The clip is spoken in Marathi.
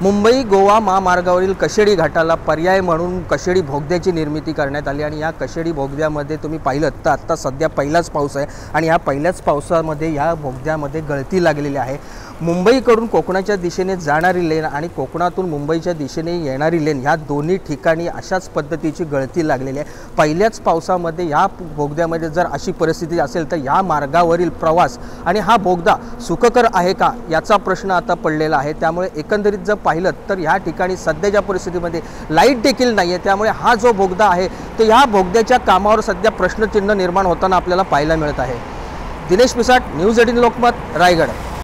मुंबई गोवा महामार्गावरील कशेडी घाटाला पर्याय म्हणून कशेडी बोगद्याची निर्मिती करण्यात आली आणि या कशेडी बोगद्यामध्ये तुम्ही पाहिलं तर आता सध्या पहिलाच पाऊस आहे आणि या पहिल्याच पावसामध्ये या बोगद्यामध्ये गळती लागलेली आहे। मुंबईकडून कोकणाच्या दिशेने जाणारी लेन आणि कोकणातून मुंबईच्या दिशेने येणारी लेन ह्या दोन्ही ठिकाणी अशाच पद्धतीची गळती लागलेली आहे। पहिल्याच पावसामध्ये या बोगद्यामध्ये जर अशी परिस्थिती असेल तर या मार्गावरील प्रवास आणि हा बोगदा सुखकर आहे का याचा प्रश्न आता पडलेला आहे। त्यामुळे एकंदरीत जर पाहिलं तर या ठिकाणी सध्याच्या परिस्थितीमध्ये लाईट देखील नाही आहे। त्यामुळे हा जो बोगदा आहे तो या बोगद्याच्या कामावर सध्या प्रश्नचिन्ह निर्माण होताना आपल्याला पाहायला मिळत आहे। दिनेश पिसाट, न्यूज 18 लोकमत, रायगड।